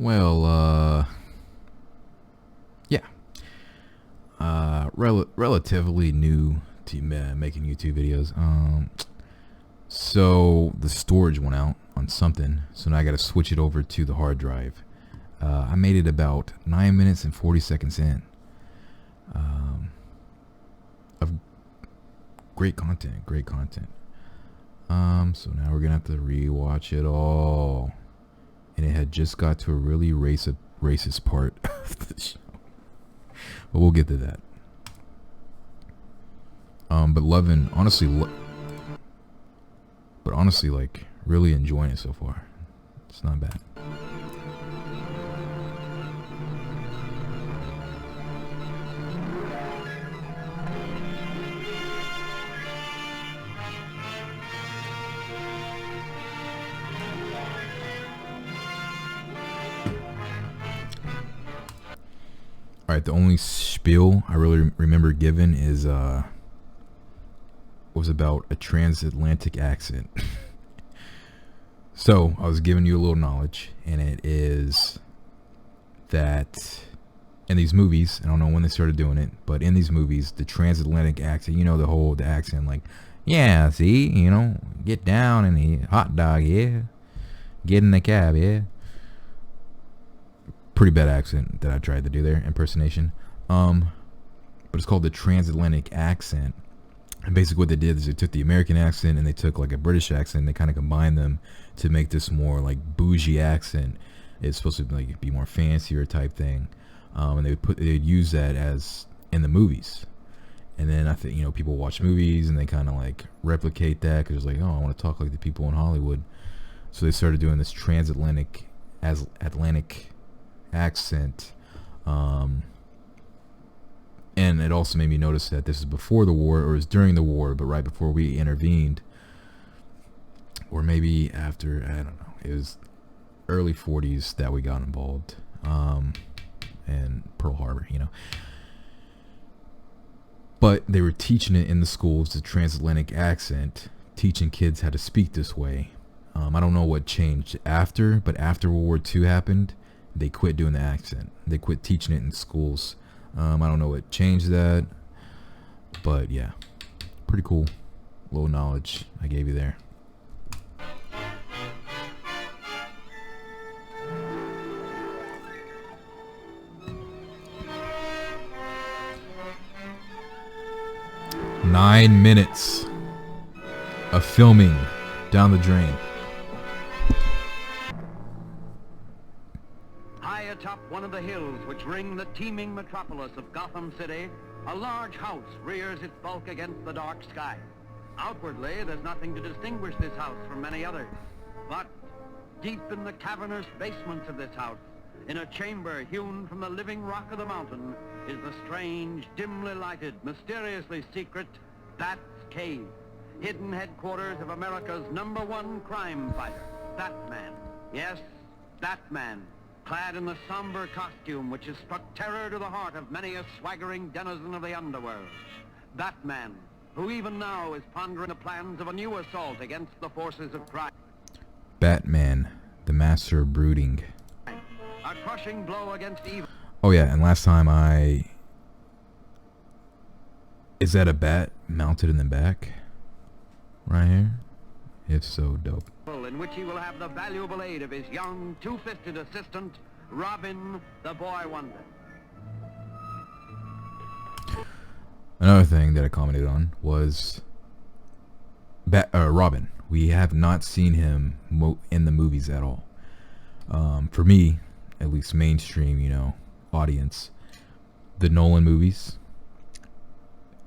Well, yeah. Relatively new to making YouTube videos. So the storage went out on something, so now I got to switch it over to the hard drive. I made it about 9 minutes and 40 seconds in. Of great content, great content. So now we're gonna have to rewatch it all, and it had just got to a really racist part of the show, but we'll get to that. But honestly, like really enjoying it so far. It's not bad. All right, the only spiel I really remember giving is was about a transatlantic accent. So I was giving you a little knowledge, and it is that in these movies, I don't know when they started doing it, but in these movies, the transatlantic accent, you know, the accent, like, yeah, see, you know, get down in the hot dog, yeah, get in the cab, yeah. Pretty bad accent that I tried to do there, impersonation. But it's called the transatlantic accent. And basically what they did is they took the American accent and they took like a British accent and they kind of combined them to make this more like bougie accent. It's supposed to like be more fancier type thing. And they'd use that as in the movies. And then I think, you know, people watch movies and they kind of like replicate that because it's like, oh, I want to talk like the people in Hollywood. So they started doing this transatlantic accent. And it also made me notice that this is before the war, or it was during the war, but right before we intervened, or maybe after, I don't know. It was early 40s that we got involved, and Pearl Harbor, you know. But they were teaching it in the schools, the transatlantic accent, teaching kids how to speak this way. I don't know what changed after, but after World War II happened, they quit doing the accent. They quit teaching it in schools. I don't know what changed that, but yeah, pretty cool little knowledge I gave you there. Nine minutes of filming down the drain. Atop one of the hills which ring the teeming metropolis of Gotham City, a large house rears its bulk against the dark sky. Outwardly, there's nothing to distinguish this house from many others. But deep in the cavernous basements of this house, in a chamber hewn from the living rock of the mountain, is the strange, dimly lighted, mysteriously secret Bat's Cave, hidden headquarters of America's #1 crime fighter, Batman. Yes, Batman. Clad in the somber costume which has struck terror to the heart of many a swaggering denizen of the underworld. Batman, who even now is pondering the plans of a new assault against the forces of crime. Batman, the master of brooding. A crushing blow against evil. Oh yeah, and last time is that a bat mounted in the back? Right here? If so, dope. In which he will have the valuable aid of his young, two-fisted assistant, Robin, the Boy Wonder. Another thing that I commented on was Robin. We have not seen him in the movies at all. For me, at least mainstream, you know, audience, the Nolan movies.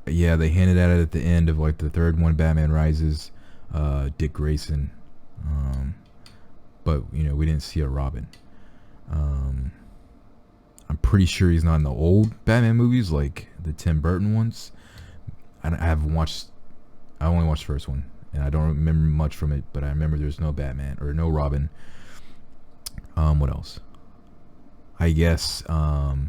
Yeah, they hinted at it at the end of like the third one, Batman Rises. Dick Grayson, but you know, we didn't see a Robin. I'm pretty sure he's not in the old Batman movies, like the Tim Burton ones. I only watched the first one, and I don't remember much from it, but I remember there's no Batman or no Robin. What else? I guess the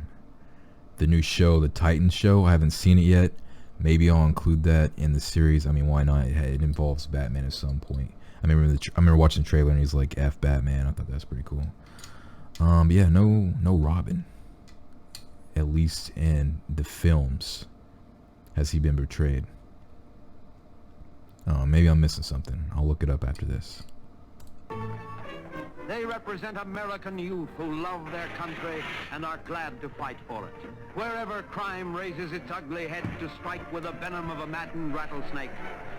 new show, the Titans show. I haven't seen it yet. Maybe I'll include that in the series. I mean, why not? It involves Batman at some point. I remember watching the trailer and he's like, F Batman. I thought that's pretty cool. Yeah, no Robin. At least in the films, has he been portrayed? Maybe I'm missing something. I'll look it up after this. They represent American youth who love their country and are glad to fight for it. Wherever crime raises its ugly head to strike with the venom of a maddened rattlesnake,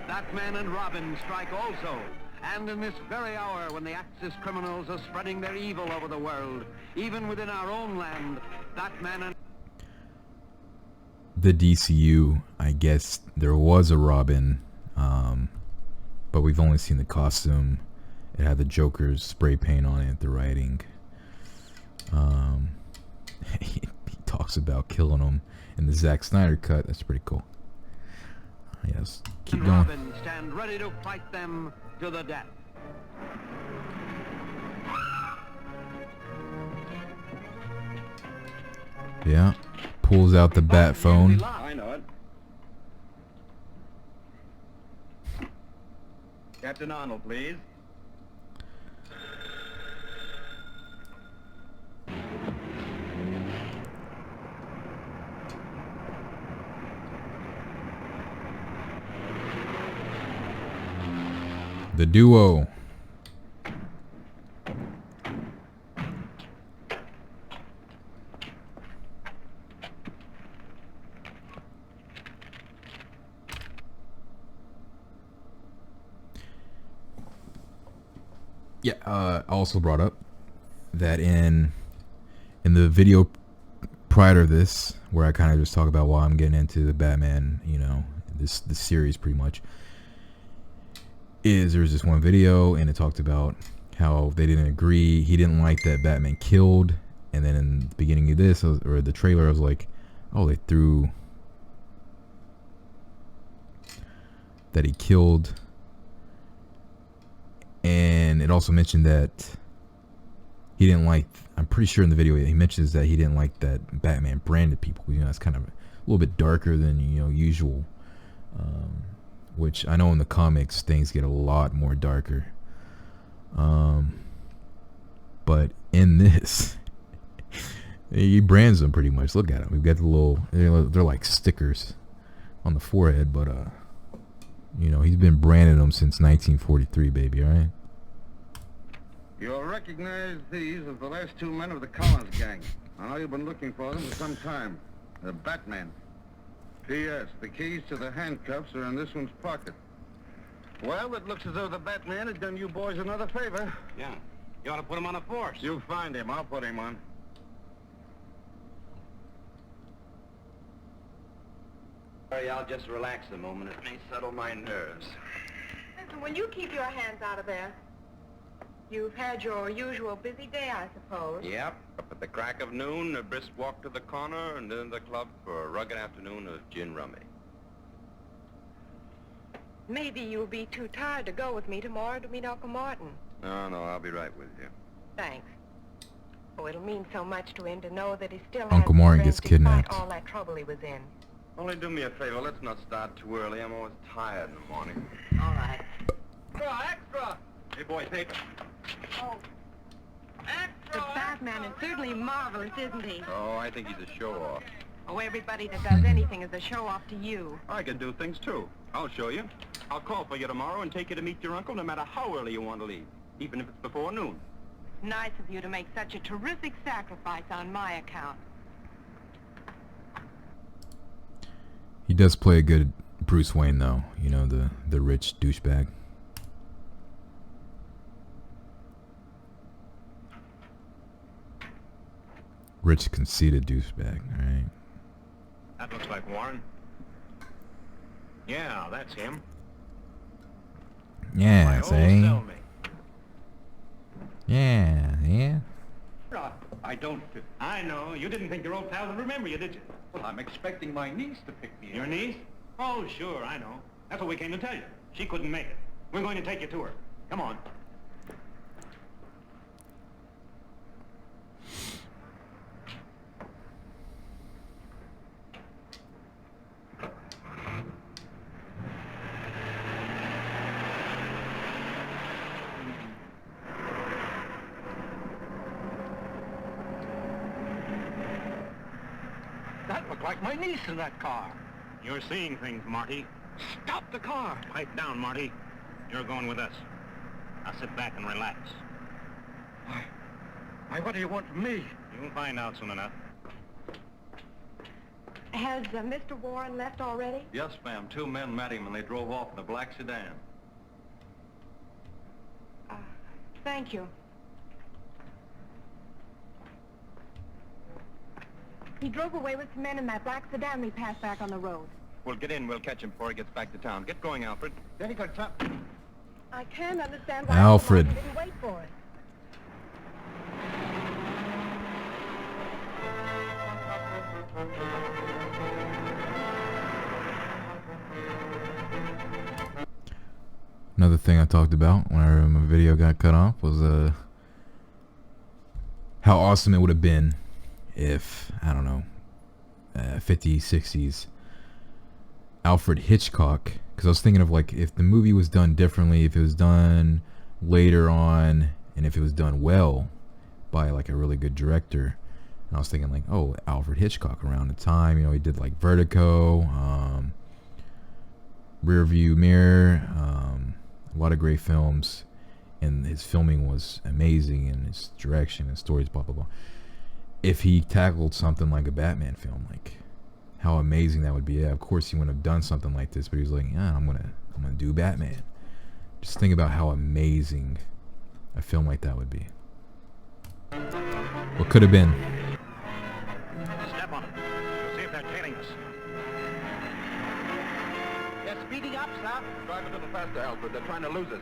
Batman and Robin strike also. And in this very hour when the Axis criminals are spreading their evil over the world, even within our own land, Batman and... The DCU, I guess there was a Robin, but we've only seen the costume. It had the Joker's spray paint on it, the writing. He talks about killing him in the Zack Snyder cut. That's pretty cool. Yes, keep going. Robin stand ready to fight them to the death. Yeah, pulls out the bat phone. I know it. Captain Arnold, please. The duo. Yeah, I also brought up that in the video prior to this, where I kind of just talk about why I'm getting into the Batman, you know, this series pretty much, is there's this one video and it talked about how they didn't agree. He didn't like that Batman killed, and then in the beginning of this, or the trailer, I was like, oh, they threw that he killed. And it also mentioned that he didn't like, I'm pretty sure in the video he mentions that he didn't like that Batman branded people. You know, it's kind of a little bit darker than, you know, usual. Which I know in the comics things get a lot more darker. But in this, he brands them pretty much. Look at them. We've got the little, they're like stickers on the forehead, but you know, he's been branding them since 1943, baby, all right? You'll recognize these as the last two men of the Collins gang. I know you've been looking for them for some time. The Batman. P.S. The keys to the handcuffs are in this one's pocket. Well, it looks as though the Batman has done you boys another favor. Yeah. You ought to put him on a force. You find him. I'll put him on. Sorry, I'll just relax a moment. It may settle my nerves. Listen, will you keep your hands out of there? You've had your usual busy day, I suppose. Yep. Up at the crack of noon, a brisk walk to the corner, and then the club for a rugged afternoon of gin rummy. Maybe you'll be too tired to go with me tomorrow to meet Uncle Martin. No, I'll be right with you. Thanks. Oh, it'll mean so much to him to know that he still Uncle has Martin friends gets kidnapped. despite all that trouble he was in. Only do me a favor, let's not start too early. I'm always tired in the morning. All right. Extra, extra! Hey, boy, paper. Oh. The Batman is certainly marvelous, isn't he? Oh, I think he's a show-off. Oh, everybody that does anything is a show-off to you. I can do things, too. I'll show you. I'll call for you tomorrow and take you to meet your uncle no matter how early you want to leave, even if it's before noon. Nice of you to make such a terrific sacrifice on my account. He does play a good Bruce Wayne, though. You know, the rich douchebag. Rich, conceited douchebag, alright? That looks like Warren. Yeah, that's him. Yeah, Oh, say. sell me. Yeah. I don't... I know. You didn't think your old pal would remember you, did you? Well, I'm expecting my niece to pick me up. Your niece? Oh, sure, I know. That's what we came to tell you. She couldn't make it. We're going to take you to her. Come on. like my niece in that car. You're seeing things, Marty. Stop the car. Pipe down, Marty. You're going with us. Now sit back and relax. Why, what do you want from me? You'll find out soon enough. Has Mr. Warren left already? Yes, ma'am. 2 men met him and they drove off in a black sedan. Thank you. He drove away with some men in that black sedan we passed back on the road. We'll get in. We'll catch him before he gets back to town. Get going, Alfred. Then he got trapped. I can't understand why Alfred. Martin didn't wait for us. Another thing I talked about when my video got cut off was how awesome it would have been if, I don't know, 50s, 60s, Alfred Hitchcock, because I was thinking of like if the movie was done differently, if it was done later on, and if it was done well by like a really good director. And I was thinking like, oh, Alfred Hitchcock around the time, you know, he did like Vertigo, Rear View Mirror, a lot of great films, and his filming was amazing, and his direction and stories, blah blah blah. If he tackled something like a Batman film, like how amazing that would be. Yeah, of course he wouldn't have done something like this, but he was like, yeah, I'm gonna do Batman. Just think about how amazing a film like that would be. What could have been. Step on them. We'll see if they're tailing us. They're speeding up, sir. Drive a little faster, Alfred. They're trying to lose us.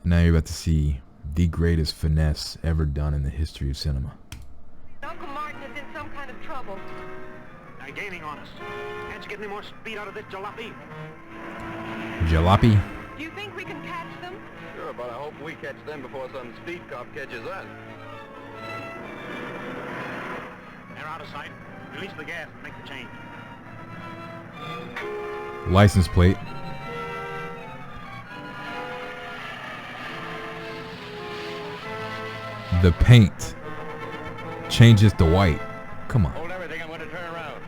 Now you're about to see the greatest finesse ever done in the history of cinema. Uncle Martin is in some kind of trouble. They're gaining on us. Can't you get any more speed out of this jalopy? Jalopy? Do you think we can catch them? Sure, but I hope we catch them before some speed cop catches us. They're out of sight. Release the gas and make the change. License plate. The paint changes to white. Come on. Hold everything. I'm going to turn around.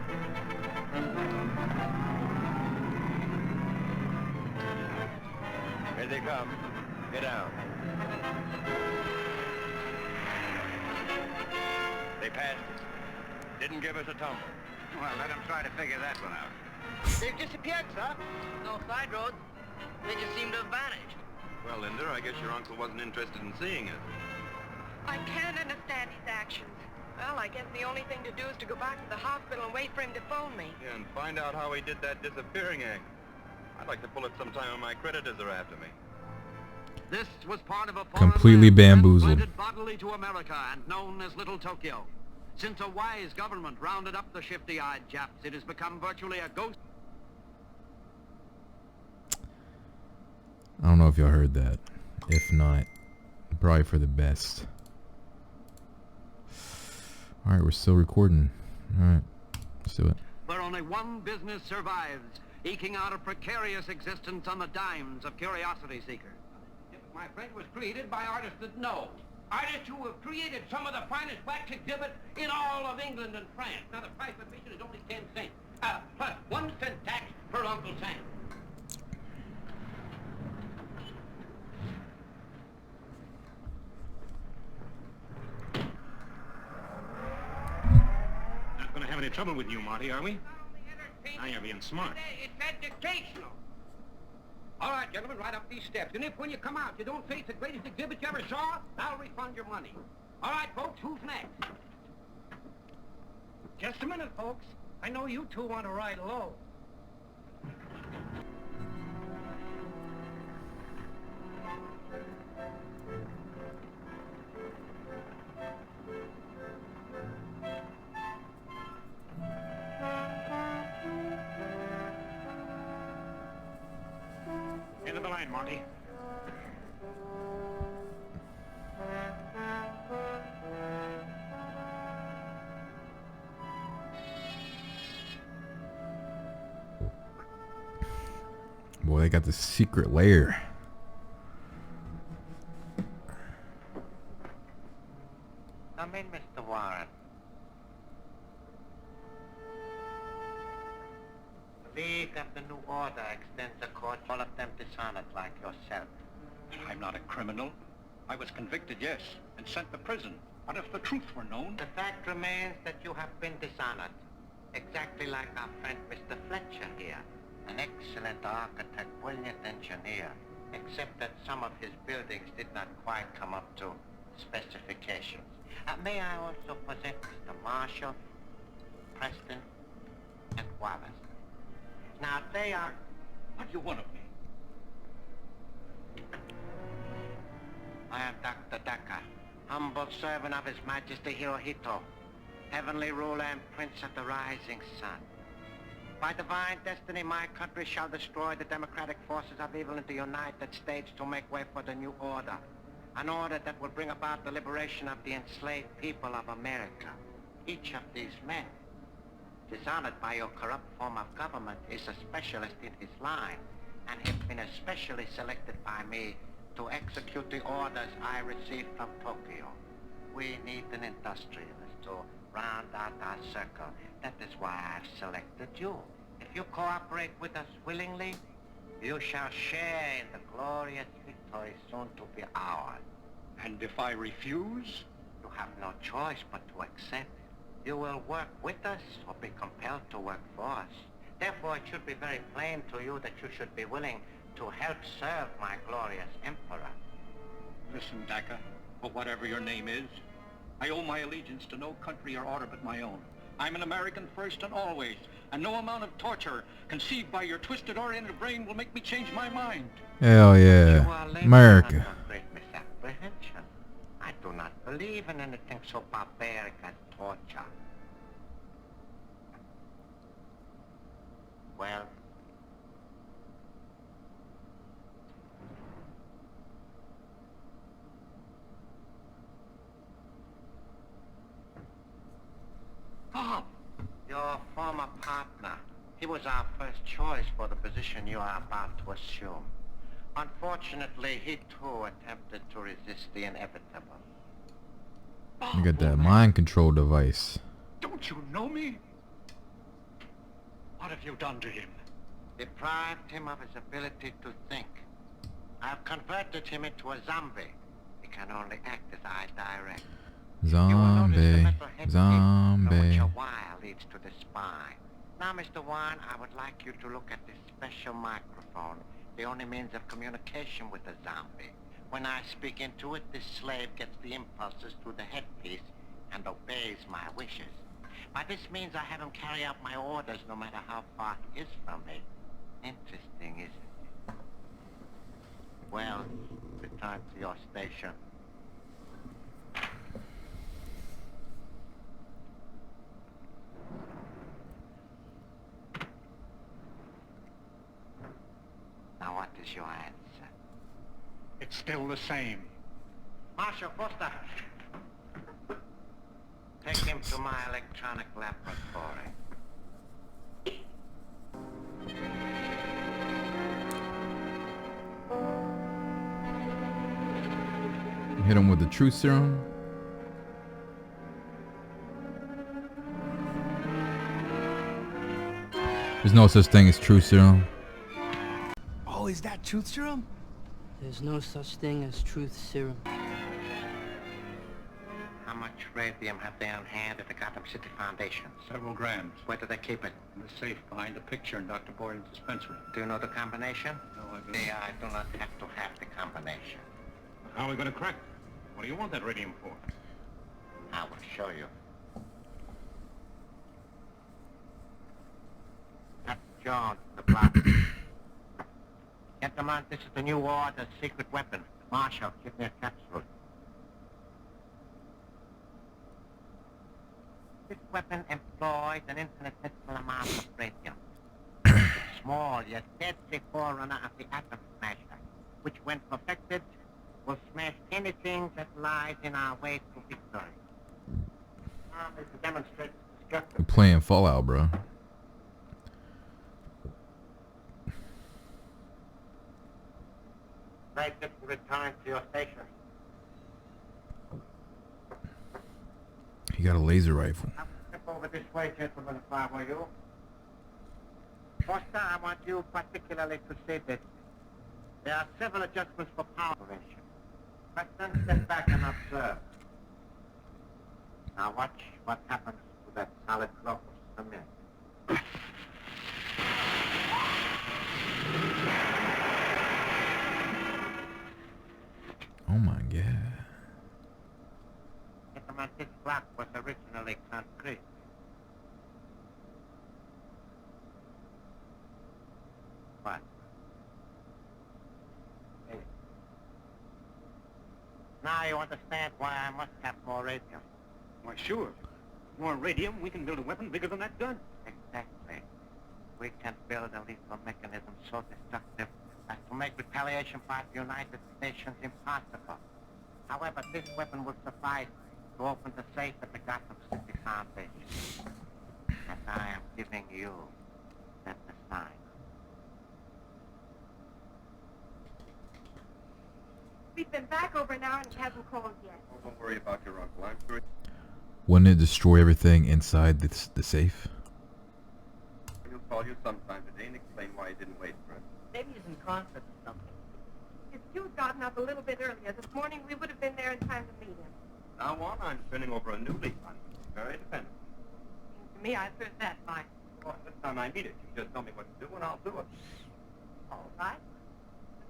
Here they come. Get down. They passed us. Didn't give us a tumble. Well, let them try to figure that one out. They've disappeared, sir. No side roads. They just seem to have vanished. Well, Linda, I guess your uncle wasn't interested in seeing us. I can't understand his actions. Well, I guess the only thing to do is to go back to the hospital and wait for him to phone me. Yeah, and find out how he did that disappearing act. I'd like to pull it sometime when my creditors are after me. This was part of a foreign Completely land bamboozled. transplanted bodily to America and known as Little Tokyo. Since a wise government rounded up the shifty-eyed Japs, it has become virtually a ghost. I don't know if y'all heard that. If not, probably for the best. Alright, we're still recording. Alright, let's do it. Where only one business survives, eking out a precarious existence on the dimes of curiosity seekers. My friend was created by artists that know. Artists who have created some of the finest wax exhibit in all of England and France. Now, the price of admission is only 10 cents. Plus 1 cent tax per Uncle Sam. Not going to have any trouble with you, Marty, are we? Now you're being smart. It's educational. All right, gentlemen, right up these steps. And if when you come out you don't face the greatest exhibit you ever saw, I'll refund your money. All right, folks, who's next? Just a minute, folks. I know you two want to ride low. Into the line, Marty. Boy, they got the secret lair. Come in, Mr. Warren. League of the New Order extends the court all of them dishonored like yourself. I'm not a criminal. I was convicted, yes, and sent to prison. But if the truth were known... The fact remains that you have been dishonored. Exactly like our friend Mr. Fletcher here. An excellent architect, brilliant engineer. Except that some of his buildings did not quite come up to specifications. May I also present Mr. Marshall, Preston, and Wallace. Now they are... What do you want of me? I am Dr. Dakka, humble servant of His Majesty Hirohito, heavenly ruler and prince of the rising sun. By divine destiny, my country shall destroy the democratic forces of evil in the United States to make way for the new order. An order that will bring about the liberation of the enslaved people of America. Each of these men, dishonored by your corrupt form of government, is a specialist in his line, and has been especially selected by me to execute the orders I received from Tokyo. We need an industrialist to round out our circle. That is why I've selected you. If you cooperate with us willingly, you shall share in the glorious victory soon to be ours. And if I refuse? You have no choice but to accept. You will work with us or be compelled to work for us. Therefore, it should be very plain to you that you should be willing to help serve my glorious emperor. Listen, Dakka, or whatever your name is, I owe my allegiance to no country or order but my own. I'm an American first and always, and no amount of torture conceived by your twisted oriented brain will make me change my mind. Hell yeah. America. Great misapprehension. I do not believe in anything so barbaric as torture. Well, Bob! Your former partner. He was our first choice for the position you are about to assume. Unfortunately, he too attempted to resist the inevitable. You got that mind control device. Don't you know me? What have you done to him? Deprived him of his ability to think. I've converted him into a zombie. He can only act as I direct. Zombie. From Zombie. which a wire leads to the spine. Now, Mr. Ch.1, I would like you to look at this special microphone, the only means of communication with the zombie. When I speak into it, this slave gets the impulses through the headpiece and obeys my wishes. By this means, I have him carry out my orders no matter how far he is from me. Interesting, isn't it? Well, return to your station. Now, what is your answer? It's still the same. Marshal Foster, take him to my electronic laboratory. Hit him with the truth serum. There's no such thing as truth serum. Oh, is that truth serum? There's no such thing as truth serum. How much radium have they on hand at the Gotham City Foundation? Several grams. Where do they keep it? In the safe behind a picture in Dr. Boylan's dispensary. Do you know the combination? No, I don't. I do not have to have the combination. How are we going to crack it? What do you want that radium for? I will show you. That's Jones, the block. Gentlemen, this is the new order secret weapon. Marshal, give me a capsule. This weapon employs an infinitesimal amount of radium. It's small, yet deadly forerunner of the atom smasher, which when perfected, will smash anything that lies in our way to victory. Now, to demonstrate its destructive. We're playing Fallout, bro. Take it and return to your station. He got a laser rifle. I'll step over this way, gentlemen, if I were you. Foster, I want you particularly to say this. There are several adjustments for power operation. Preston, step back and observe. Now watch what happens to that solid block of cement. Oh my god. Gentlemen, this block was originally concrete. What? Hey. Now you understand why I must have more radium. Why, sure. More radium, we can build a weapon bigger than that gun. Exactly. We can build a lethal mechanism so destructive as to make retaliation by the United Nations impossible. However, this weapon will suffice to open the safe at the Gotham City Foundation. And I am giving you that sign. We've been back over an hour and he hasn't called yet. Oh, don't worry about your uncle. I'm sure Wouldn't it destroy everything inside the safe? he'll call you sometime today and explain why he didn't wait for it. Maybe he's in concert or something. If you'd gotten up a little bit earlier this morning, we would have been there in time to meet him. Now on, I'm turning over a new leaf on him. Very dependable. Seems to me I served that fine. Well, this time I mean it. You just tell me what to do and I'll do it. All right.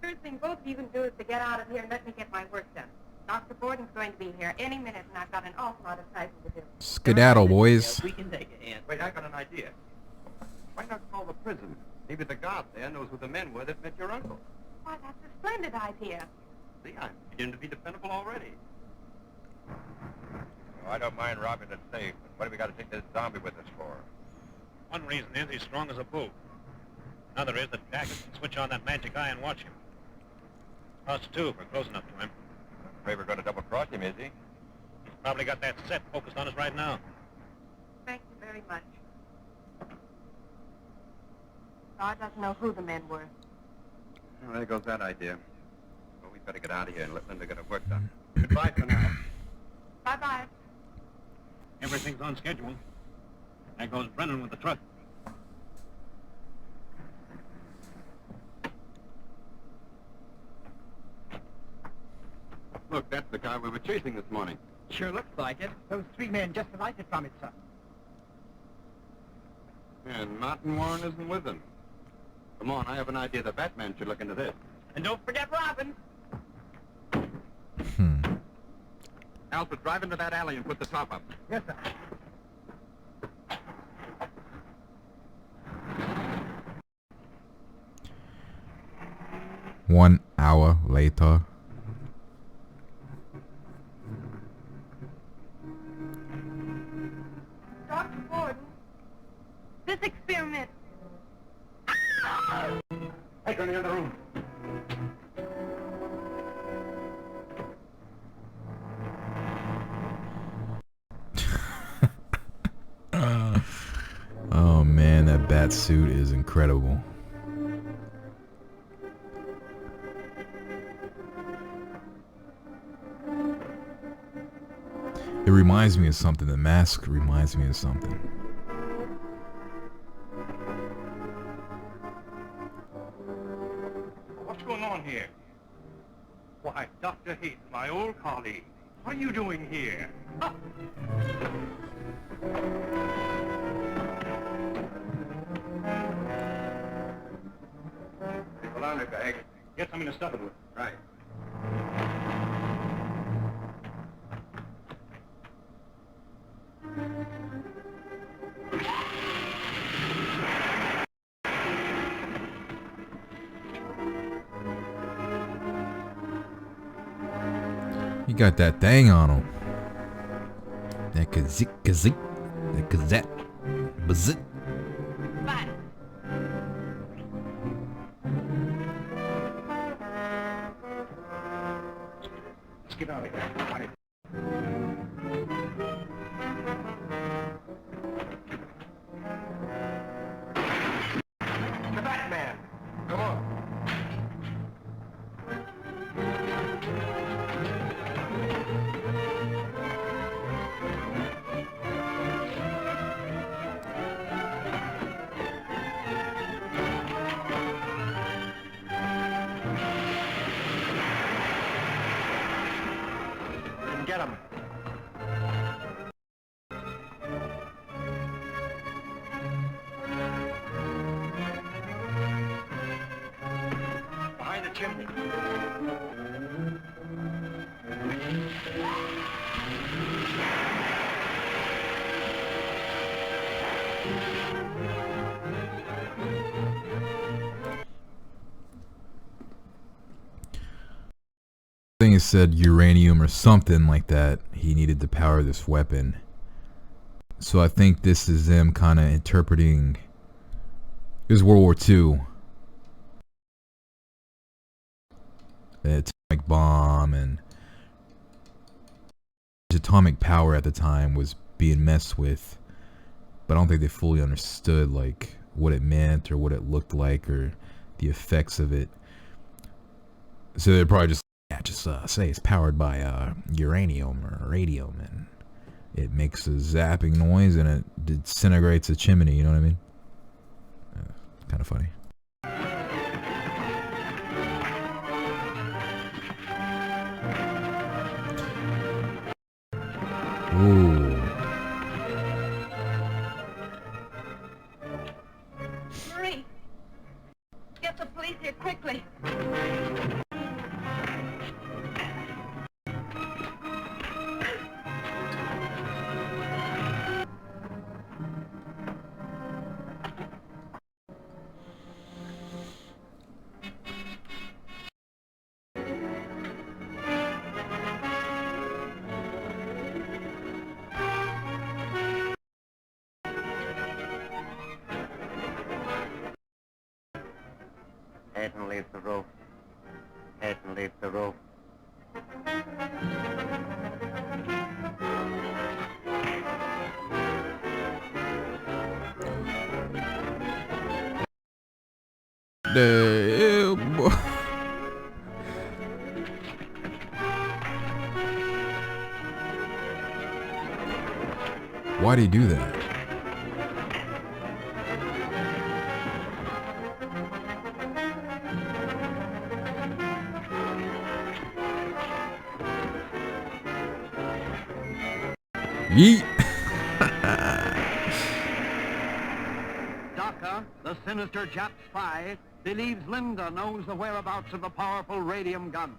The first thing both of you can do is to get out of here and let me get my work done. Dr. Borden's going to be here any minute, and I've got an awful lot of typing to do. Skedaddle, boys. We can take a hand. Wait, I got an idea. Why not call the prison? Maybe the guard there knows who the men were that met your uncle. Why, that's a splendid idea. See, I'm beginning to be dependable already. Oh, I don't mind robbing the safe, but what do we got to take this zombie with us for? One reason is he's strong as a bull. Another is that Dakka can switch on that magic eye and watch him. Us too, if we're close enough to him. Afraid we're going to double-cross him, is he? He's probably got that set focused on us right now. Thank you very much. God doesn't know who the men were. Well, there goes that idea. Well, we better get out of here and let Linda get her work done. Goodbye for now. Bye-bye. Everything's on schedule. There goes Brennan with the truck. Look, that's the car we were chasing this morning. Sure looks like it. Those three men just alighted from it, sir. And Martin Warren isn't with them. Come on, I have an idea. The Batman should look into this. And don't forget Robin. Alfred, drive into that alley and put the top up. Yes, sir. 1 hour later. Dr. Borden, this experiment... Hey, go in the other room. Oh man, that bat suit is incredible. It reminds me of something. The mask reminds me of something. What's going on here? Why, Dr. Heath, my old colleague. What are you doing here? Ah. The laundry bag. Get something to stuff it with. Right. He got that thing on him. That kazik kazik. That kazat. Bazit. Bye. Let's get out of here. Quiet. The Batman! Come on. chimney. I think it said uranium or something like that. He needed to power this weapon. So I think this is them kind of interpreting. It was World War II. The atomic bomb and atomic power at the time was being messed with, but I don't think they fully understood like what it meant or what it looked like or the effects of it. So they're probably just say it's powered by uranium or radium, and it makes a zapping noise and it disintegrates a chimney. You know what I mean? Kind of funny. Ooh. Marie, get the police here quickly. Head and leave the roof. Head and leave the roof. Why'd he do that? Yeet. Dakka, the sinister Jap spy, believes Linda knows the whereabouts of the powerful radium gun.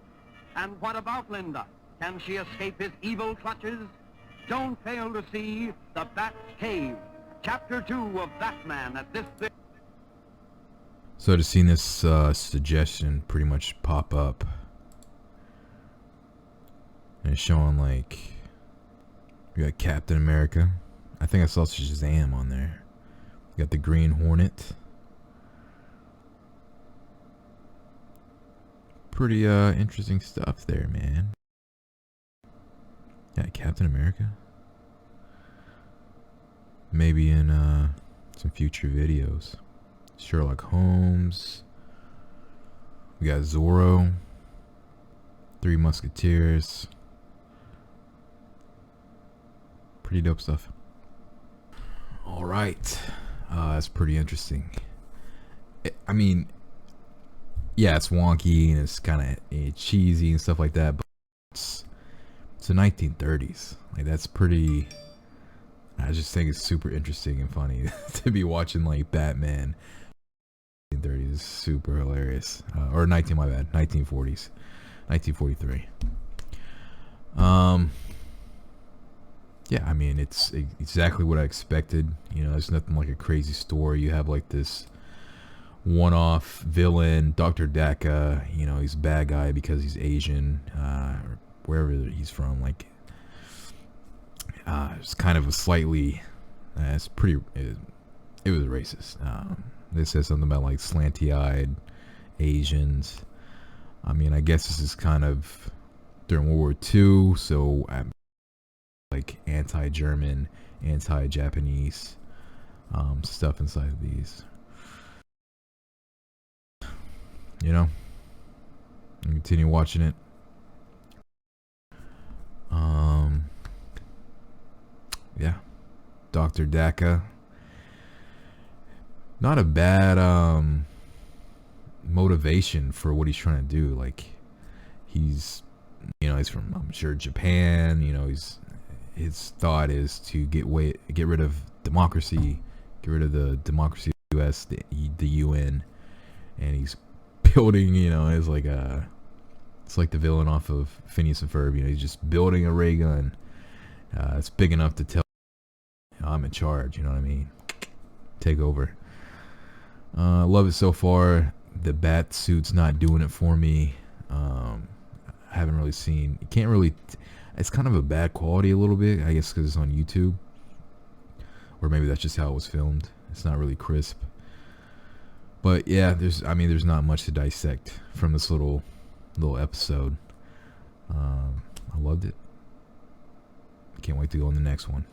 And what about Linda? Can she escape his evil clutches? Don't fail to see The Bat's Cave, Chapter 2 of Batman at this... So to see this suggestion pretty much pop up. And it's showing like... We got Captain America. I think I saw Shazam on there. We got the Green Hornet. Pretty interesting stuff there, man. Yeah, Captain America. Maybe in some future videos. Sherlock Holmes. We got Zorro. Three Musketeers. Pretty dope stuff. All right. That's pretty interesting. I mean, yeah, it's wonky and it's kind of cheesy and stuff like that, but it's the 1930s. Like, that's pretty... I just think it's super interesting and funny to be watching like Batman. 1930s is super hilarious. Or 1940s. 1943. Yeah, I mean, it's exactly what I expected. You know, there's nothing like a crazy story. You have like this one-off villain, Dr. Dakka. You know, he's a bad guy because he's Asian, or wherever he's from. Like, it's kind of a slightly, it was racist. They said something about like slanty-eyed Asians. I mean, I guess this is kind of during World War II, so like anti-German, anti-Japanese stuff inside of these. You know, and continue watching it. Yeah, Dr. Dakka. Not a bad motivation for what he's trying to do. Like, he's, you know, he's from, I'm sure, Japan. You know, his thought is to get rid of democracy, get rid of the democracy of the U.S., the UN, and he's building, you know, is like it's like the villain off of Phineas and Ferb. You know, he's just building a ray gun. It's big enough to tell I'm in charge. You know what I mean? Take over. I love it so far. The bat suit's not doing it for me. I haven't really seen. You can't really. It's kind of a bad quality a little bit. I guess because it's on YouTube, or maybe that's just how it was filmed. It's not really crisp. But yeah, there's not much to dissect from this little episode. I loved it. Can't wait to go on the next one.